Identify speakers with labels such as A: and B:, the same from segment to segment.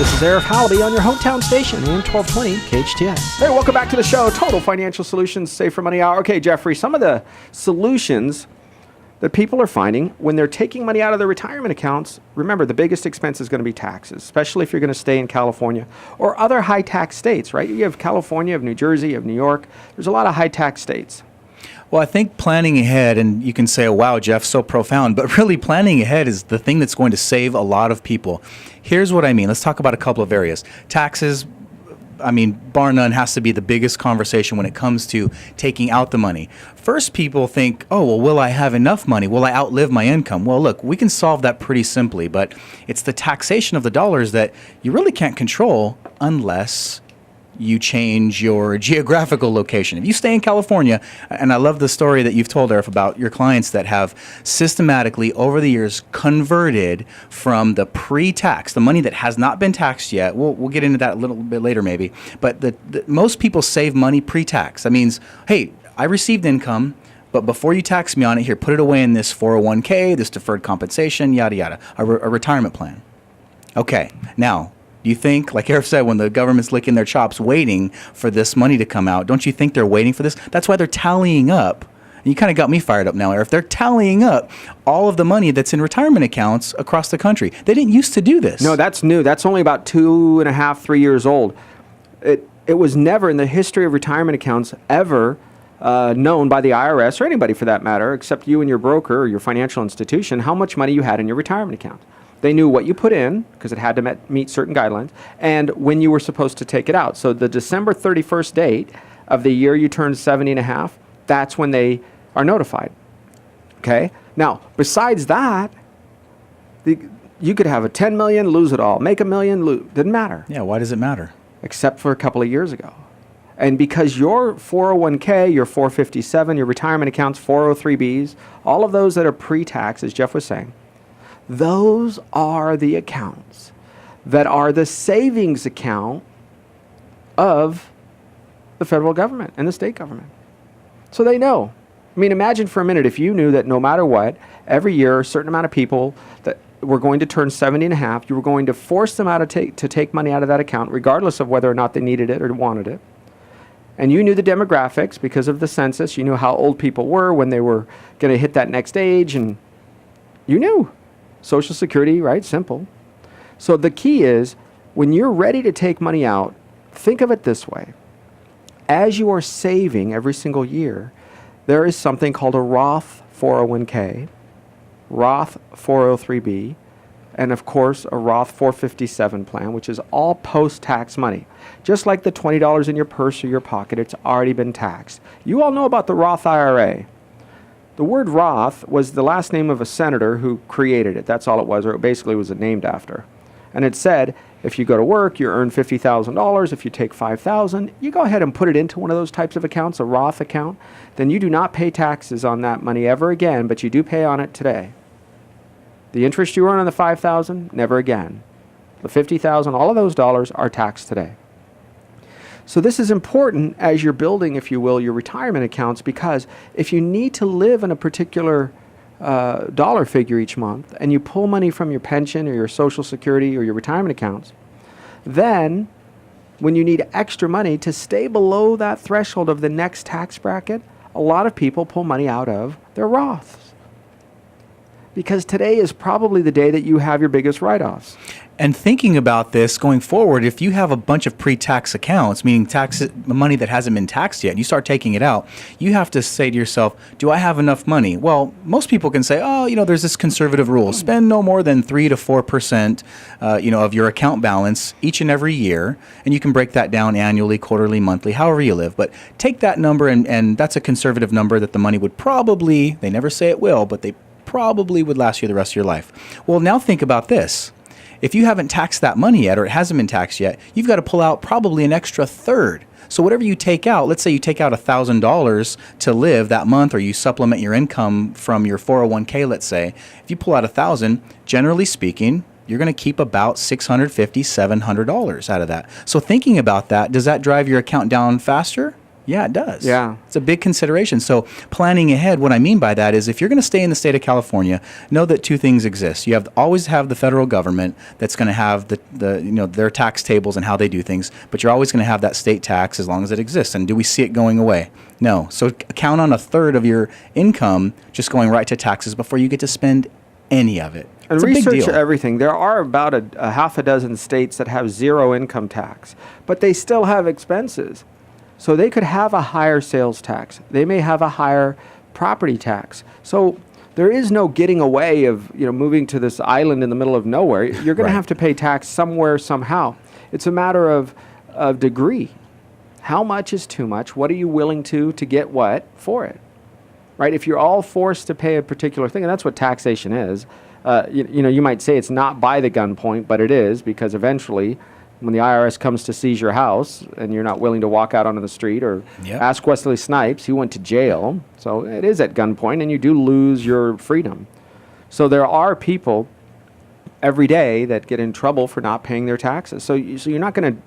A: This is Arif Halaby on your hometown station, AM 1220 KHTS. Hey, welcome back to the show. Total Financial Solutions, Save for Money Hour. Okay, Jeffrey, some of the solutions that people are finding when they're taking money out of their retirement accounts, remember, the biggest expense is going to be taxes, especially if you're going to stay in California or other high-tax states, right? You have California, you have New Jersey, you have New York. There's a lot of high-tax states.
B: Well, I think planning ahead, and you can say, oh, wow, Jeff, so profound, but really planning ahead is the thing that's going to save a lot of people. Here's what I mean. Let's talk about a couple of areas. Taxes, I mean, bar none, has to be the biggest conversation when it comes to taking out the money. First, people think, oh, well, will I have enough money? Will I outlive my income? Well, look, we can solve that pretty simply, but it's the taxation of the dollars that you really can't control unless you change your geographical location. If you stay in California, and I love the story that you've told, Arif, about your clients that have systematically over the years converted from the pre-tax, the money that has not been taxed yet. We'll get into that a little bit later maybe, but most people save money pre-tax. That means, hey, I received income, but before you tax me on it, here, put it away in this 401k, this deferred compensation, yada, yada, a retirement plan. Okay, now, do you think, like Arif said, when the government's licking their chops waiting for this money to come out, don't you think they're waiting for this? That's why they're tallying up. And you kind of got me fired up now, Arif. They're tallying up all of the money that's in retirement accounts across the country. They didn't used to do this.
A: No, that's new. That's only about 2.5, 3 years old. It was never in the history of retirement accounts ever known by the IRS or anybody for that matter, except you and your broker or your financial institution, how much money you had in your retirement account. They knew what you put in because it had to meet certain guidelines and when you were supposed to take it out. So the December 31st date of the year you turned 70 and a half, that's when they are notified. Okay? Now, besides that, you could have a 10 million, lose it all. Make a million, lose. Didn't matter.
B: Yeah, why does it matter?
A: Except for a couple of years ago. And because your 401k, your 457, your retirement accounts, 403bs, all of those that are pre-tax, as Jeff was saying, those are the accounts that are the savings account of the federal government and the state government. So they know. I mean, imagine for a minute if you knew that no matter what, every year a certain amount of people that were going to turn 70 and a half, you were going to force them to take money out of that account, regardless of whether or not they needed it or wanted it. And you knew the demographics because of the census. You knew how old people were when they were going to hit that next age, and you knew. Social Security, right? Simple. So the key is, when you're ready to take money out, think of it this way. As you are saving every single year, there is something called a Roth 401k, Roth 403b, and of course a Roth 457 plan, which is all post-tax money. Just like the $20 in your purse or your pocket, it's already been taxed. You all know about the Roth IRA. The word Roth was the last name of a senator who created it. That's all it was, or it basically was named after. And it said, if you go to work, you earn $50,000. If you take $5,000, you go ahead and put it into one of those types of accounts, a Roth account. Then you do not pay taxes on that money ever again, but you do pay on it today. The interest you earn on the $5,000, never again. The $50,000, all of those dollars are taxed today. So this is important as you're building, if you will, your retirement accounts, because if you need to live in a particular dollar figure each month and you pull money from your pension or your Social Security or your retirement accounts, then when you need extra money to stay below that threshold of the next tax bracket, a lot of people pull money out of their Roths. Because today is probably the day that you have your biggest write-offs.
B: And thinking about this going forward, if you have a bunch of pre-tax accounts, meaning money that hasn't been taxed yet, and you start taking it out, you have to say to yourself, do I have enough money? Well, most people can say, oh, there's this conservative rule. Spend no more than 3 to 4%, of your account balance each and every year. And you can break that down annually, quarterly, monthly, however you live. But take that number, and that's a conservative number that the money would probably, they never say it will, but they probably would last you the rest of your life. Well, now think about this. If you haven't taxed that money yet, or it hasn't been taxed yet, you've got to pull out probably an extra third. So whatever you take out, let's say you take out $1,000 to live that month, or you supplement your income from your 401k, let's say. If you pull out $1,000, generally speaking, you're going to keep about $650, $700 out of that. So thinking about that, does that drive your account down faster Yeah, it does.
A: Yeah.
B: It's a big consideration. So planning ahead, what I mean by that is if you're going to stay in the state of California, know that two things exist. You always have the federal government that's going to have their tax tables and how they do things, but you're always going to have that state tax as long as it exists. And do we see it going away? No. So count on a third of your income just going right to taxes before you get to spend any of it.
A: And
B: it's a big
A: research
B: deal.
A: everything. There are about a half a dozen states that have zero income tax, but they still have expenses. So they could have a higher sales tax. They may have a higher property tax. So there is no getting away of moving to this island in the middle of nowhere. You're going
B: Right.
A: to have to pay tax somewhere, somehow. It's a matter of degree. How much is too much? What are you willing to get what for it? Right? If you're all forced to pay a particular thing, and that's what taxation is, you might say it's not by the gunpoint, but it is, because eventually when the IRS comes to seize your house and you're not willing to walk out onto the street or
B: Yep.
A: ask Wesley Snipes, he went to jail. So it is at gunpoint and you do lose your freedom. So there are people every day that get in trouble for not paying their taxes. So you're not going to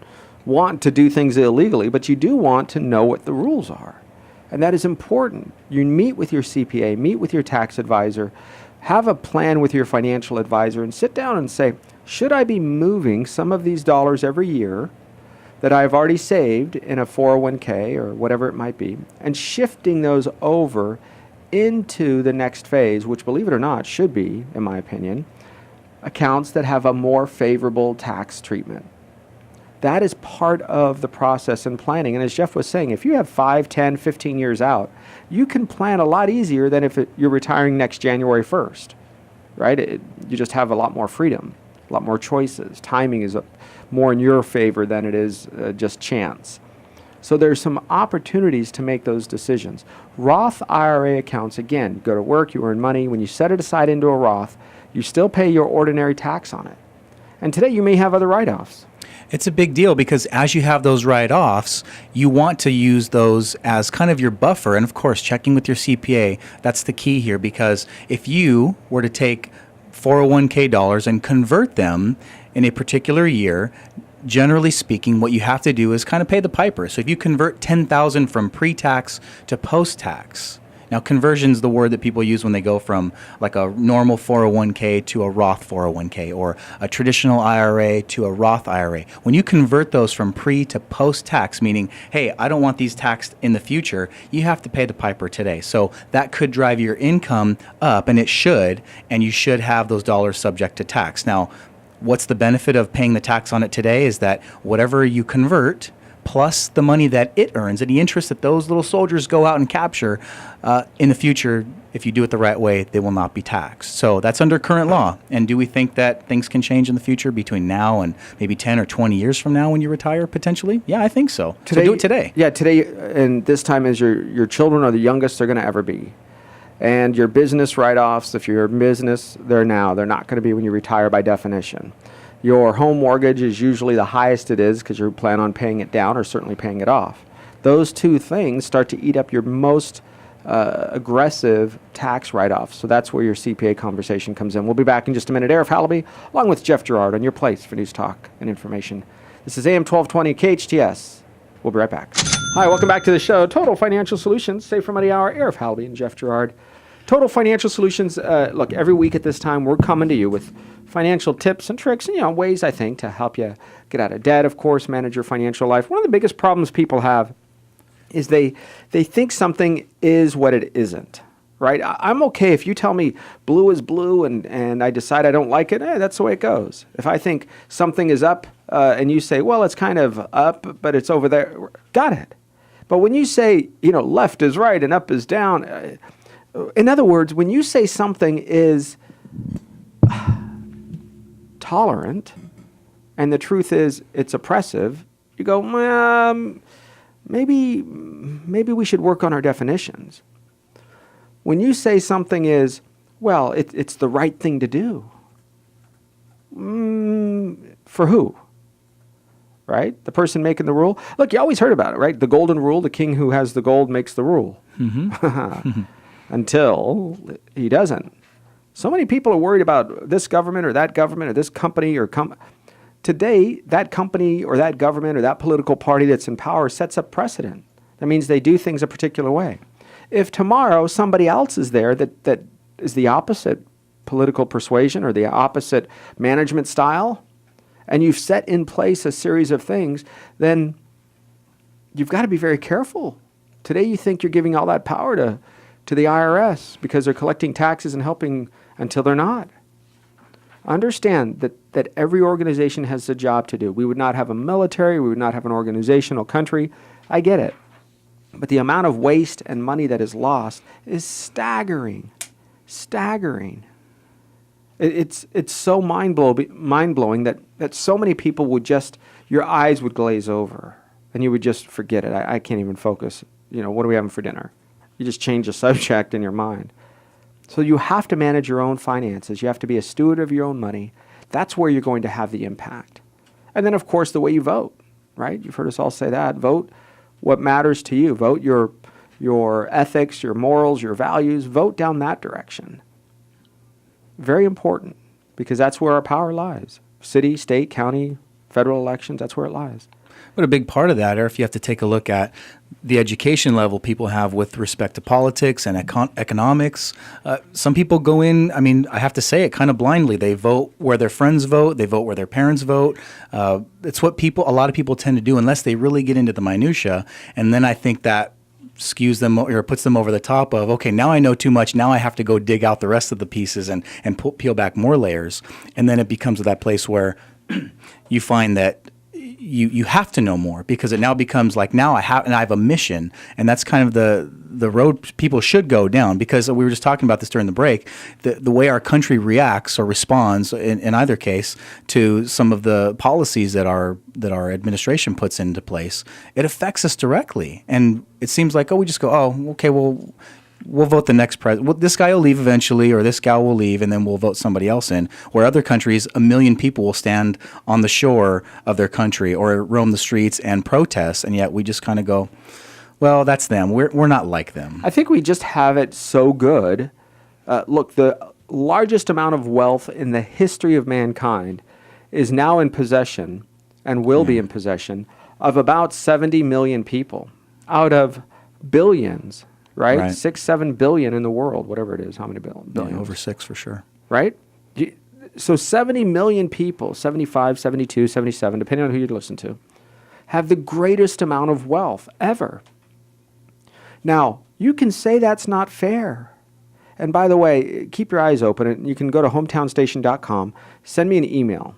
A: want to do things illegally, but you do want to know what the rules are. And that is important. You meet with your CPA, meet with your tax advisor, have a plan with your financial advisor, and sit down and say, should I be moving some of these dollars every year that I've already saved in a 401k or whatever it might be, and shifting those over into the next phase, which, believe it or not, should be, in my opinion, accounts that have a more favorable tax treatment. That is part of the process in planning. And as Jeff was saying, if you have 5, 10, 15 years out, you can plan a lot easier than if you're retiring next January 1st, right? You just have a lot more freedom, a lot more choices. Timing is more in your favor than it is just chance. So there's some opportunities to make those decisions. Roth IRA accounts, again, you go to work, you earn money. When you set it aside into a Roth, you still pay your ordinary tax on it. And today you may have other write-offs.
B: It's a big deal because as you have those write-offs, you want to use those as kind of your buffer. And of course, checking with your CPA, that's the key here, because if you were to take 401k dollars and convert them in a particular year, generally speaking, what you have to do is kind of pay the piper. So if you convert 10,000 from pre-tax to post-tax, now conversion is the word that people use when they go from like a normal 401k to a Roth 401k or a traditional IRA to a Roth IRA. When you convert those from pre to post-tax, meaning, hey, I don't want these taxed in the future, you have to pay the piper today. So that could drive your income up, and it should, and you should have those dollars subject to tax. Now, what's the benefit of paying the tax on it today is that whatever you convert plus the money that it earns and the interest that those little soldiers go out and capture in the future, if you do it the right way, they will not be taxed. So that's under current law. And do we think that things can change in the future between now and maybe 10 or 20 years from now when you retire potentially? Yeah, I think so. So do it today.
A: Yeah, today, and this time is your children are the youngest they're going to ever be. And your business write-offs, if you're in business, they're not going to be when you retire by definition. Your home mortgage is usually the highest it is because you plan on paying it down or certainly paying it off. Those two things start to eat up your most aggressive tax write-offs. So that's where your CPA conversation comes in. We'll be back in just a minute. Arif Halaby, along with Jeff Girard, on your place for news, talk, and information. This is AM 1220 KHTS. We'll be right back. Hi, welcome back to the show. Total Financial Solutions, Save for Money Hour. Arif Halaby and Jeff Girard. Total Financial Solutions. Look, every week at this time, we're coming to you with financial tips and tricks and ways, I think, to help you get out of debt, of course, manage your financial life. One of the biggest problems people have is they think something is what it isn't, right? I'm okay if you tell me blue is blue and I decide I don't like it, that's the way it goes. If I think something is up and you say, well, it's kind of up, but it's over there, got it. But when you say, left is right and up is down, in other words, when you say something is tolerant and the truth is it's oppressive, you go, maybe we should work on our definitions. When you say something is, well, it's the right thing to do, for who? Right? The person making the rule? Look, you always heard about it, right? The golden rule, the king who has the gold makes the rule. Mm-hmm. Until he doesn't. So many people are worried about this government or this company or today, that company or that government or that political party that's in power sets up precedent. That means they do things a particular way. If tomorrow somebody else is there that is the opposite political persuasion or the opposite management style, and you've set in place a series of things, then you've got to be very careful. Today you think you're giving all that power to the IRS because they're collecting taxes and helping until they're not. Understand that every organization has a job to do. We would not have a military, we would not have an organizational country. I get it. But the amount of waste and money that is lost is staggering. Staggering. It's so mind-blowing that so many people would just, your eyes would glaze over and you would just forget it. I can't even focus. What are we having for dinner? You just change the subject in your mind. So you have to manage your own finances. You have to be a steward of your own money. That's where you're going to have the impact. And then, of course, the way you vote, right? You've heard us all say that. Vote what matters to you. Vote your ethics, your morals, your values. Vote down that direction. Very important, because that's where our power lies. City, state, county, federal elections, that's where it lies.
B: But a big part of that, Arif, you have to take a look at the education level people have with respect to politics and economics. Some people go in, I have to say it kind of blindly. They vote where their friends vote. They vote where their parents vote. It's what a lot of people tend to do unless they really get into the minutia. And then I think that skews them or puts them over the top of, okay, now I know too much. Now I have to go dig out the rest of the pieces and peel back more layers. And then it becomes that place where you find that you have to know more, because it now becomes like, now I have a mission, and that's kind of the road people should go down, because we were just talking about this during the break, the way our country reacts or responds in either case to some of the policies that our administration puts into place, it affects us directly. And it seems like, we just go, okay, we'll vote the next president. Well, this guy will leave eventually, or this gal will leave, and then we'll vote somebody else in. Where other countries, 1 million people will stand on the shore of their country or roam the streets and protest, and yet we just kind of go, well, that's them. We're not like them.
A: I think we just have it so good. Look, the largest amount of wealth in the history of mankind is now in possession, and will be in possession, of about 70 million people out of billions. Right? 6, 7 billion in the world, whatever it is. How many billion?
B: Over 6 for sure.
A: Right? So 70 million people, 75, 72, 77, depending on who you listen to, have the greatest amount of wealth ever. Now, you can say that's not fair. And by the way, keep your eyes open. And you can go to hometownstation.com. Send me an email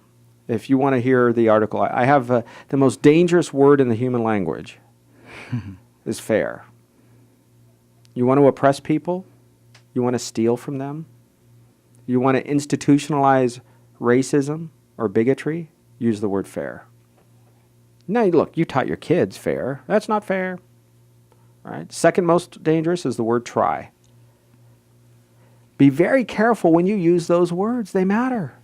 A: if you want to hear the article. I have the most dangerous word in the human language is fair. You want to oppress people? You want to steal from them? You want to institutionalize racism or bigotry? Use the word fair. Now, look, you taught your kids fair. That's not fair. Right? Second most dangerous is the word try. Be very careful when you use those words. They matter.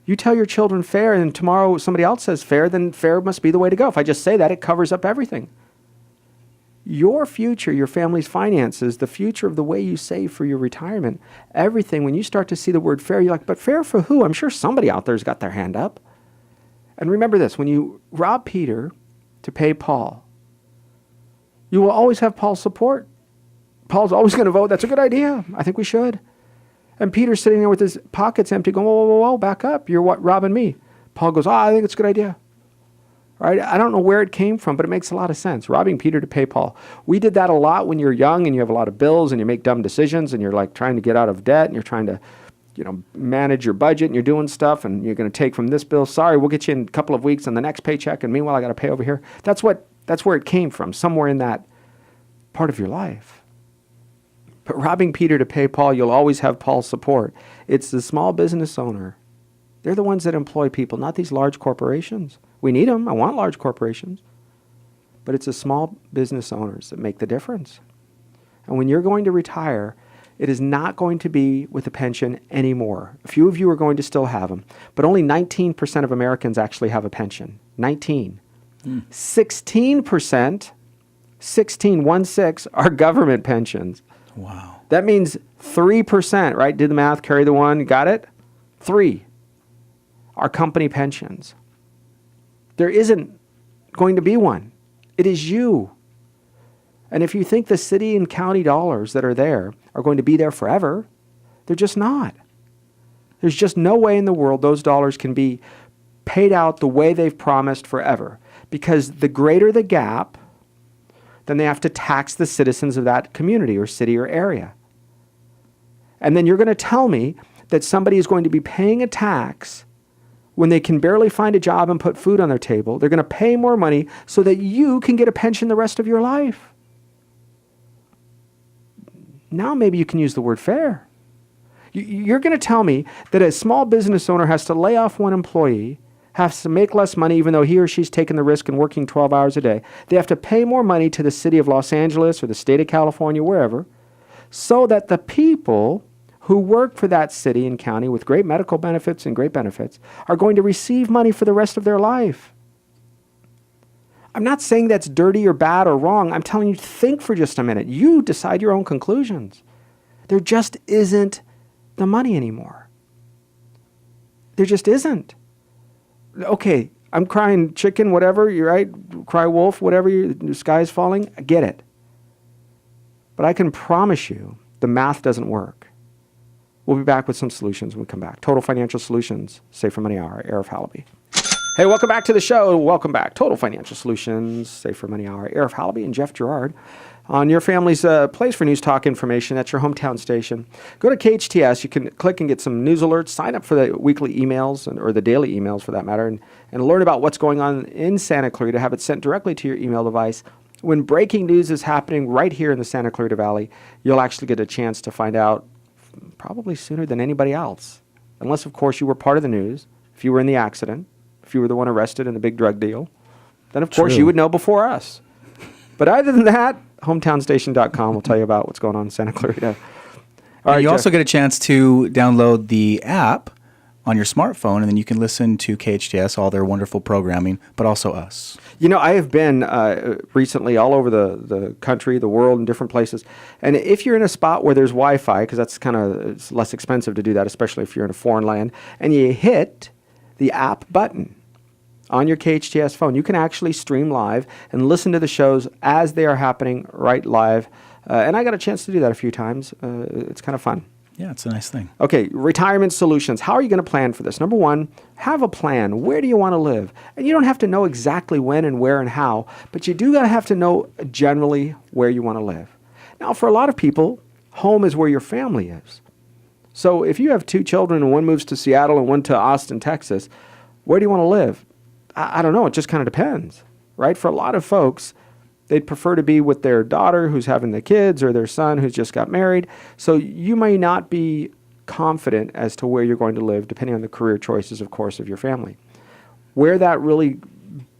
A: You tell your children fair, and tomorrow somebody else says fair, then fair must be the way to go. If I just say that, it covers up everything. Your future, your family's finances, the future of the way you save for your retirement, everything, when you start to see the word fair, you're like, but fair for who? I'm sure somebody out there's got their hand up. And remember this, when you rob Peter to pay Paul, you will always have Paul's support. Paul's always going to vote, that's a good idea. I think we should. And Peter's sitting there with his pockets empty going, whoa, whoa, whoa, back up. You're robbing me. Paul goes, I think it's a good idea. Right? I don't know where it came from, but it makes a lot of sense. Robbing Peter to pay Paul. We did that a lot when you're young and you have a lot of bills and you make dumb decisions and you're like trying to get out of debt and you're trying to, manage your budget and you're doing stuff and you're going to take from this bill. Sorry, we'll get you in a couple of weeks on the next paycheck, and meanwhile I got to pay over here. That's where it came from, somewhere in that part of your life. But robbing Peter to pay Paul, you'll always have Paul's support. It's the small business owner. They're the ones that employ people, not these large corporations. We need them. I want large corporations. But it's the small business owners that make the difference. And when you're going to retire, it is not going to be with a pension anymore. A few of you are going to still have them, but only 19% of Americans actually have a pension. 19. 16%, 16 are government pensions.
B: Wow.
A: That means 3%, right? Did the math, carry the one, got it? 3 are company pensions. There isn't going to be one. It is you. And if you think the city and county dollars that are there are going to be there forever, they're just not. There's just no way in the world those dollars can be paid out the way they've promised forever. Because the greater the gap, then they have to tax the citizens of that community or city or area. And then you're going to tell me that somebody is going to be paying a tax when they can barely find a job and put food on their table. They're going to pay more money so that you can get a pension the rest of your life. Now maybe you can use the word fair. You're going to tell me that a small business owner has to lay off one employee, has to make less money even though he or she's taken the risk and working 12 hours a day. They have to pay more money to the city of Los Angeles or the state of California, wherever, so that the people who work for that city and county with great medical benefits and great benefits are going to receive money for the rest of their life. I'm not saying that's dirty or bad or wrong. I'm telling you, think for just a minute. You decide your own conclusions. There just isn't the money anymore. There just isn't. Okay, I'm crying chicken, whatever, you're right, cry wolf, whatever, the sky's falling, I get it. But I can promise you the math doesn't work. We'll be back with some solutions when we come back. Total Financial Solutions, Safer Money Hour, Arif Halaby. Hey, welcome back to the show. Welcome back. Total Financial Solutions, Safer Money Hour, Arif Halaby and Jeff Girard. On your family's place for news talk information, that's your hometown station. Go to KHTS. You can click and get some news alerts. Sign up for the weekly emails or the daily emails for that matter and learn about what's going on in Santa Clarita. Have it sent directly to your email device. When breaking news is happening right here in the Santa Clarita Valley, you'll actually get a chance to find out probably sooner than anybody else. Unless, of course, you were part of the news. If you were in the accident, if you were the one arrested in the big drug deal, then, of course, you would know before us. But other than that, hometownstation.com will tell you about what's going on in Santa Clarita. All right,
B: you
A: Jeff.
B: also get a chance to download the app on your smartphone, and then you can listen to KHTS, all their wonderful programming, but also us.
A: You know, I have been recently all over the country, the world, in different places. And if you're in a spot where there's Wi-Fi, because that's it's less expensive to do that, especially if you're in a foreign land, and you hit the app button on your KHTS phone, you can actually stream live and listen to the shows as they are happening right live. And I got a chance to do that a few times. It's kind of fun.
B: Yeah, it's a nice thing.
A: Okay, retirement solutions. How are you going to plan for this? Number one, have a plan. Where do you want to live? And you don't have to know exactly when and where and how, but you do have to know generally where you want to live. Now, for a lot of people, home is where your family is. So if you have two children and one moves to Seattle and one to Austin, Texas, where do you want to live? I don't know. It just kind of depends, right? For a lot of folks, they'd prefer to be with their daughter who's having the kids or their son who's just got married. So you may not be confident as to where you're going to live, depending on the career choices, of course, of your family. Where that really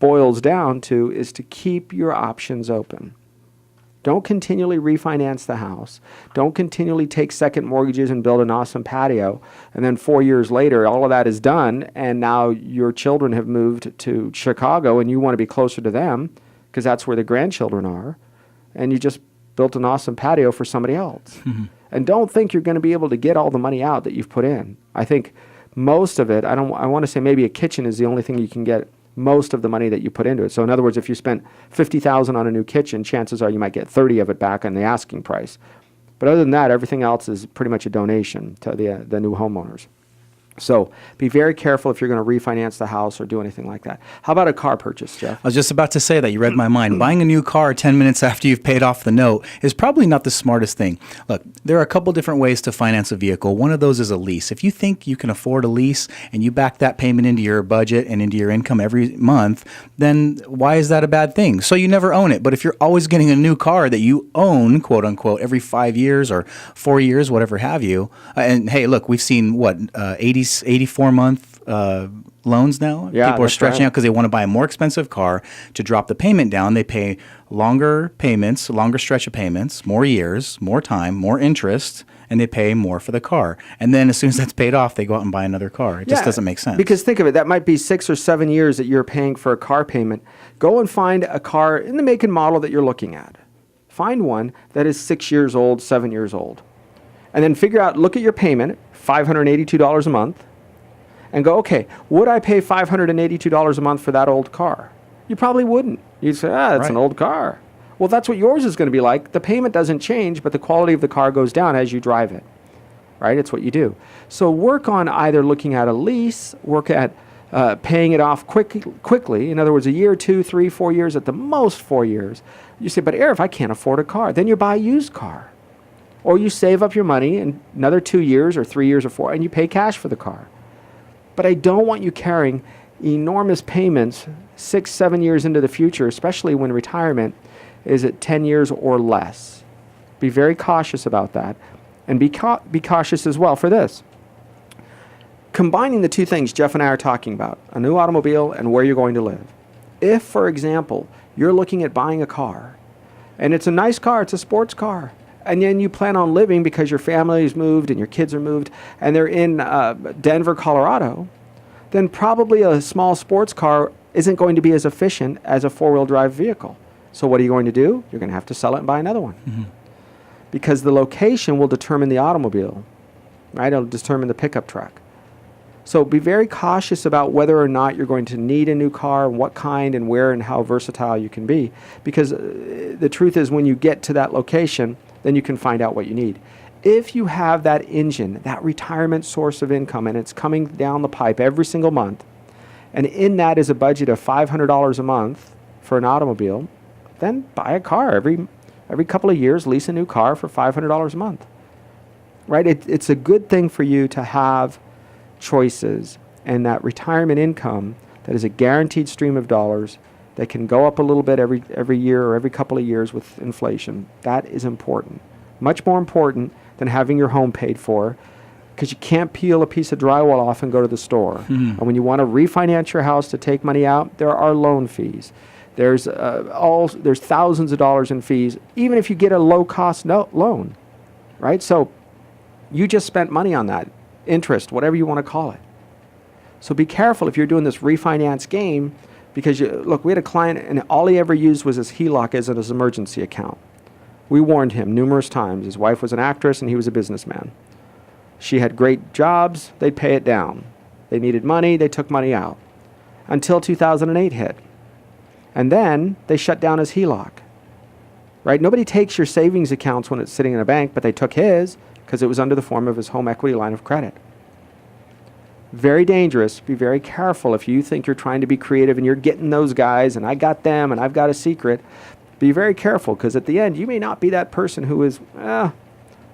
A: boils down to is to keep your options open. Don't continually refinance the house. Don't continually take second mortgages and build an awesome patio. And then 4 years later, all of that is done, and now your children have moved to Chicago and you want to be closer to them because that's where the grandchildren are, and you just built an awesome patio for somebody else. Mm-hmm. And don't think you're going to be able to get all the money out that you've put in. I think most of it, I want to say maybe a kitchen is the only thing you can get most of the money that you put into it. So in other words, if you spent $50,000 on a new kitchen, chances are you might get 30 of it back on the asking price. But other than that, everything else is pretty much a donation to the new homeowners. So be very careful if you're going to refinance the house or do anything like that. How about a car purchase, Jeff?
B: I was just about to say that. You read my mind. Buying a new car 10 minutes after you've paid off the note is probably not the smartest thing. Look, there are a couple different ways to finance a vehicle. One of those is a lease. If you think you can afford a lease and you back that payment into your budget and into your income every month, then why is that a bad thing? So you never own it. But if you're always getting a new car that you own, quote unquote, every 5 years or 4 years, whatever have you, and hey, look, we've seen 84-month loans now.
A: Yeah,
B: people are stretching out because they want to buy a more expensive car. To drop the payment down, they pay longer payments, longer stretch of payments, more years, more time, more interest, and they pay more for the car. And then as soon as that's paid off, they go out and buy another car. It just doesn't make sense.
A: Because think of it, that might be 6 or 7 years that you're paying for a car payment. Go and find a car in the make and model that you're looking at. Find one that is 6 years old, 7 years old. And then look at your payment, $582 a month, and go, okay, would I pay $582 a month for that old car? You probably wouldn't. You'd say, that's an old car. Well, that's what yours is going to be like. The payment doesn't change, but the quality of the car goes down as you drive it, right? It's what you do. So work on either looking at a lease, work at paying it off quickly. In other words, a year, 2, 3, 4 years, at the most 4 years. You say, but Arif, I can't afford a car. Then you buy a used car. Or you save up your money in another 2 years or 3 years or 4, and you pay cash for the car. But I don't want you carrying enormous payments 6, 7 years into the future, especially when retirement is at 10 years or less. Be very cautious about that. And be cautious as well for this. Combining the two things Jeff and I are talking about, a new automobile and where you're going to live. If, for example, you're looking at buying a car, and it's a nice car, it's a sports car, and then you plan on living because your family's moved and your kids are moved, and they're in Denver, Colorado, then probably a small sports car isn't going to be as efficient as a four-wheel drive vehicle. So what are you going to do? You're going to have to sell it and buy another one. Mm-hmm. Because the location will determine the automobile, right? It'll determine the pickup truck. So be very cautious about whether or not you're going to need a new car, and what kind and where and how versatile you can be. Because the truth is, when you get to that location, then you can find out what you need. If you have that engine, that retirement source of income, and it's coming down the pipe every single month, and in that is a budget of $500 a month for an automobile, then buy a car. Every couple of years, lease a new car for $500 a month. Right? It's a good thing for you to have choices and that retirement income that is a guaranteed stream of dollars that can go up a little bit every year or every couple of years with inflation. That is important. Much more important than having your home paid for, because you can't peel a piece of drywall off and go to the store. Mm-hmm. And when you want to refinance your house to take money out, there are loan fees. There's thousands of dollars in fees, even if you get a low-cost loan, right? So you just spent money on that, interest, whatever you want to call it. So be careful if you're doing this refinance game, because look, we had a client and all he ever used was his HELOC as his emergency account. We warned him numerous times. His wife was an actress and he was a businessman. She had great jobs, they'd pay it down. They needed money, they took money out. Until 2008 hit. And then they shut down his HELOC. Right? Nobody takes your savings accounts when it's sitting in a bank, but they took his because it was under the form of his home equity line of credit. Very dangerous. Be very careful if you think you're trying to be creative and you're getting those guys and I got them and I've got a secret. Be very careful, because at the end you may not be that person who is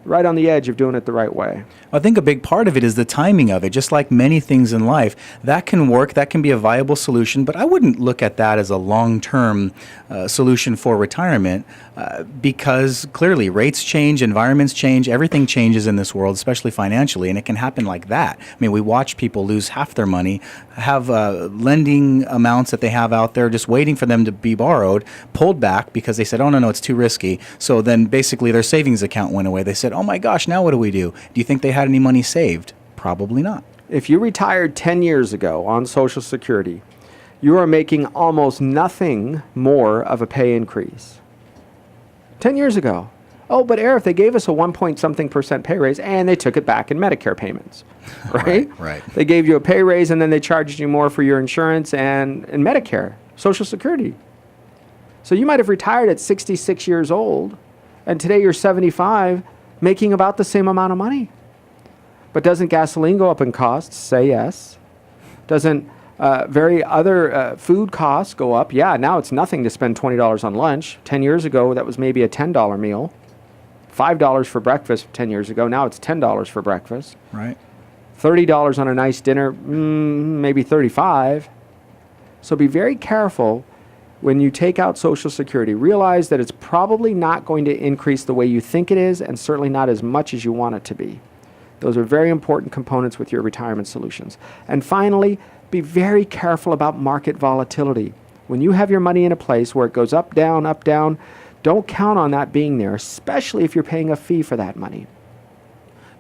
A: right on the edge of doing it the right way.
B: I think a big part of it is the timing of it. Just like many things in life, that can work, that can be a viable solution, but I wouldn't look at that as a long-term solution for retirement, because clearly rates change, environments change, everything changes in this world, especially financially, and it can happen like that. I mean, we watch people lose half their money, have lending amounts that they have out there just waiting for them to be borrowed, pulled back because they said, oh, no, it's too risky. So then basically their savings account went away. They said, oh my gosh, now what do we do? Do you think they had any money saved? Probably not.
A: If you retired 10 years ago on Social Security, you are making almost nothing more of a pay increase. 10 years ago. Oh, but Arif, they gave us a 1-point-something% pay raise, and they took it back in Medicare payments, right?
B: Right.
A: They gave you a pay raise, and then they charged you more for your insurance and Medicare, Social Security. So you might have retired at 66 years old, and today you're 75, making about the same amount of money. But doesn't gasoline go up in costs? Say yes. Doesn't other food costs go up? Yeah, now it's nothing to spend $20 on lunch. 10 years ago, that was maybe a $10 meal. $5 for breakfast 10 years ago. Now it's $10 for breakfast.
B: Right.
A: $30 on a nice dinner, maybe $35. So be very careful when you take out Social Security. Realize that it's probably not going to increase the way you think it is, and certainly not as much as you want it to be. Those are very important components with your retirement solutions. And finally, be very careful about market volatility. When you have your money in a place where it goes up, down, don't count on that being there, especially if you're paying a fee for that money.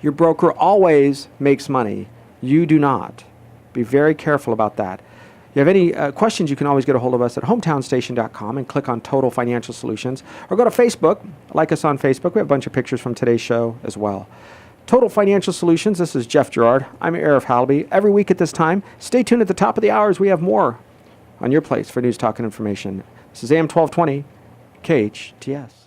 A: Your broker always makes money. You do not. Be very careful about that. If you have any questions, you can always get a hold of us at hometownstation.com and click on Total Financial Solutions, or go to Facebook, like us on Facebook. We have a bunch of pictures from today's show as well. Total Financial Solutions, this is Jeff Girard. I'm Arif Halaby. Every week at this time, stay tuned at the top of the hours. We have more on your place for news, talk, and information. This is AM 1220, KHTS.